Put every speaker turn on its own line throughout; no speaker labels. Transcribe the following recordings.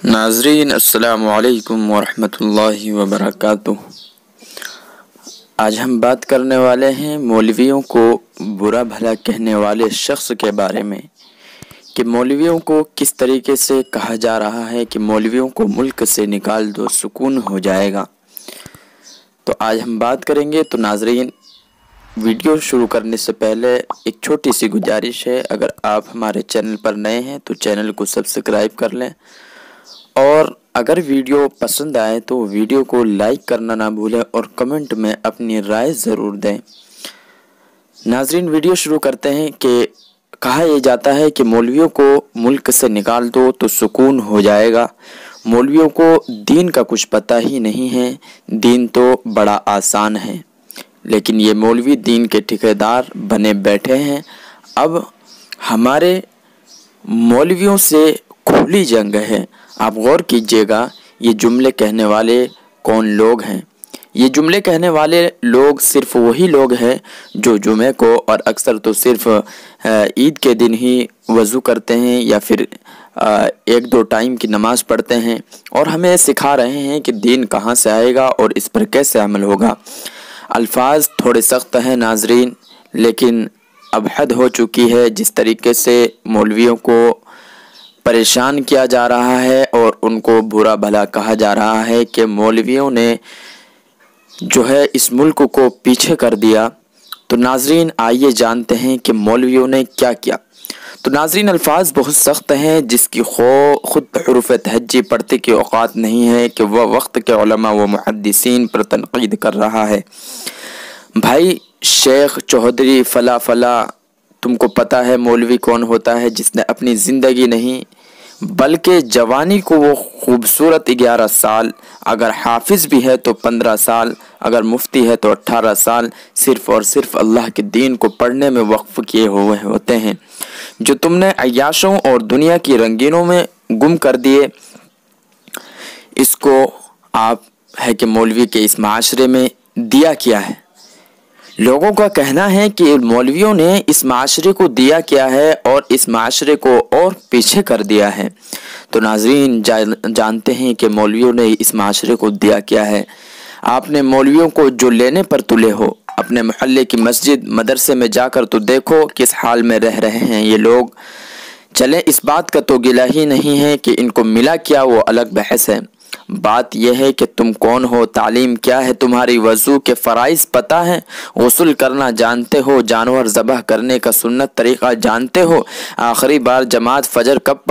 ناظرین السلام علیکم ورحمۃ اللہ وبرکاتہ۔ آج ہم بات کرنے والے ہیں مولویوں کو برا بھلا کہنے والے شخص کے بارے میں کہ مولویوں کو کس طریقے سے کہا جا رہا ہے کہ مولویوں کو ملک سے نکال دو سکون ہو جائے گا۔ تو آج ہم بات کریں گے۔ تو ناظرین، ویڈیو شروع کرنے سے پہلے ایک چھوٹی سی گزارش ہے، اگر آپ ہمارے چینل پر نئے ہیں تو چینل کو سبسکرائب کر لیں، اور اگر ویڈیو پسند آئے تو ویڈیو کو لائک کرنا نہ بھولیں اور کمنٹ میں اپنی رائے ضرور دیں۔ ناظرین، ویڈیو شروع کرتے ہیں کہ کہا یہ جاتا ہے کہ مولویوں کو ملک سے نکال دو تو سکون ہو جائے گا۔ مولویوں کو دین کا کچھ پتہ ہی نہیں ہے، دین تو بڑا آسان ہے، لیکن یہ مولوی دین کے ٹھیکیدار بنے بیٹھے ہیں۔ اب ہمارے مولویوں سے کھلی جنگ ہے۔ آپ غور کیجئے گا، یہ جملے کہنے والے کون لوگ ہیں؟ یہ جملے کہنے والے لوگ صرف وہی لوگ ہیں جو جمعے کو اور اکثر تو صرف عید کے دن ہی وضو کرتے ہیں یا پھر ایک دو ٹائم کی نماز پڑھتے ہیں، اور ہمیں سکھا رہے ہیں کہ دین کہاں سے آئے گا اور اس پر کیسے عمل ہوگا۔ الفاظ تھوڑے سخت ہیں ناظرین، لیکن اب حد ہو چکی ہے جس طریقے سے مولویوں کو پریشان کیا جا رہا ہے اور ان کو برا بھلا کہا جا رہا ہے کہ مولویوں نے جو ہے اس ملک کو پیچھے کر دیا۔ تو ناظرین، آئیے جانتے ہیں کہ مولویوں نے کیا کیا۔ تو ناظرین، الفاظ بہت سخت ہیں، جس کی خود حروف تہجی پڑھتے کی اوقات نہیں ہے کہ وہ وقت کے علماء و محدثین پر تنقید کر رہا ہے۔ بھائی شیخ چودھری فلا فلا، تم کو پتہ ہے مولوی کون ہوتا ہے؟ جس نے اپنی زندگی نہیں بلکہ جوانی کو وہ خوبصورت 11 سال، اگر حافظ بھی ہے تو 15 سال، اگر مفتی ہے تو 18 سال، صرف اور صرف اللہ کے دین کو پڑھنے میں وقف کیے ہوئے ہوتے ہیں، جو تم نے عیاشوں اور دنیا کی رنگینوں میں گم کر دیے۔ اس کو آپ ہے کہ مولوی کے اس معاشرے میں دیا کیا ہے؟ لوگوں کا کہنا ہے کہ مولویوں نے اس معاشرے کو دیا کیا ہے اور اس معاشرے کو اور پیچھے کر دیا ہے۔ تو ناظرین، جانتے ہیں کہ مولویوں نے اس معاشرے کو دیا کیا ہے۔ آپ نے مولویوں کو جو لینے پر تلے ہو، اپنے محلے کی مسجد مدرسے میں جا کر تو دیکھو کس حال میں رہ رہے ہیں یہ لوگ۔ چلیں، اس بات کا تو گلہ ہی نہیں ہے کہ ان کو ملا کیا، وہ الگ بحث ہے۔ بات یہ ہے کہ تم کون ہو، تعلیم کیا ہے تمہاری، وضو کے فرائض پتہ ہے، غسل کرنا جانتے ہو، جانور ذبح کرنے کا سنت طریقہ جانتے ہو، آخری بار جماعت فجر کب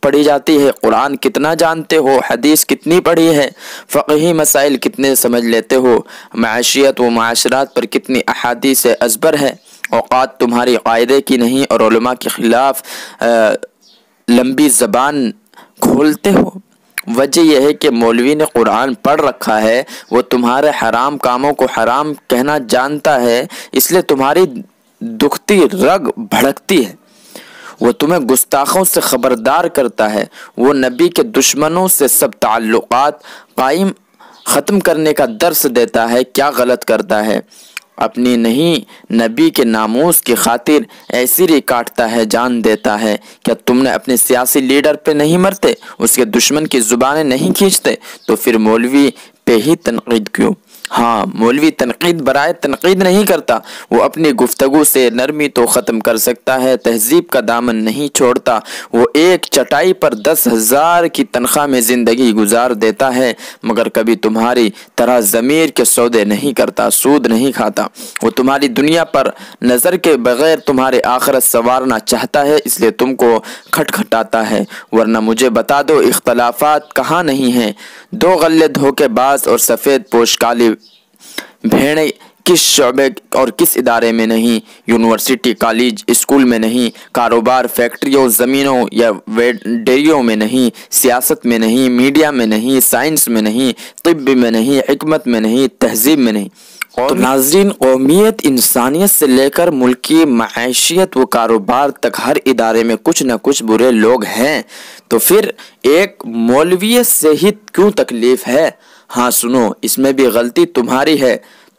پڑھی جاتی ہے، قرآن کتنا جانتے ہو، حدیث کتنی پڑھی ہے، فقہی مسائل کتنے سمجھ لیتے ہو، معاشیت و معاشرات پر کتنی احادیث ازبر ہے، اوقات تمہاری قاعدے کی نہیں اور علماء کے خلاف لمبی زبان کھولتے ہو۔ وجہ یہ ہے کہ مولوی نے قرآن پڑھ رکھا ہے، وہ تمہارے حرام کاموں کو حرام کہنا جانتا ہے، اس لیے تمہاری دکھتی رگ بھڑکتی ہے۔ وہ تمہیں گستاخوں سے خبردار کرتا ہے، وہ نبی کے دشمنوں سے سب تعلقات ختم کرنے کا درس دیتا ہے۔ کیا غلط کرتا ہے؟ اپنی نہیں نبی کے ناموس کی خاطر ایسی ری کاٹتا ہے، جان دیتا ہے۔ کیا تم نے اپنے سیاسی لیڈر پہ نہیں مرتے، اس کے دشمن کی زبانیں نہیں کھینچتے؟ تو پھر مولوی پہ ہی تنقید کیوں؟ ہاں، مولوی تنقید برائے تنقید نہیں کرتا، وہ اپنی گفتگو سے نرمی تو ختم کر سکتا ہے، تہذیب کا دامن نہیں چھوڑتا۔ وہ ایک چٹائی پر 10,000 کی تنخواہ میں زندگی گزار دیتا ہے، مگر کبھی تمہاری طرح ضمیر کے سودے نہیں کرتا، سود نہیں کھاتا۔ وہ تمہاری دنیا پر نظر کے بغیر تمہاری آخرت سنوارنا چاہتا ہے، اس لیے تم کو کھٹکھٹاتا ہے۔ ورنہ مجھے بتا دو، اختلافات کہاں نہیں ہیں؟ دو غلے دھوکے باز اور سفید پوش کالی بھیڑیں کس شعبے اور کس ادارے میں نہیں؟ یونیورسٹی، کالج، اسکول میں نہیں، کاروبار، فیکٹریوں، زمینوں یا ڈیریوں میں نہیں، سیاست میں نہیں، میڈیا میں نہیں، سائنس میں نہیں، طب میں نہیں، حکمت میں نہیں، تہذیب میں نہیں۔ تو ناظرین، قومیت انسانیت سے لے کر ملکی معیشت و کاروبار تک ہر ادارے میں کچھ نہ کچھ برے لوگ ہیں، تو پھر ایک مولویت سے ہی کیوں تکلیف ہے؟ ہاں سنو، اس میں بھی غلطی تمہاری ہے،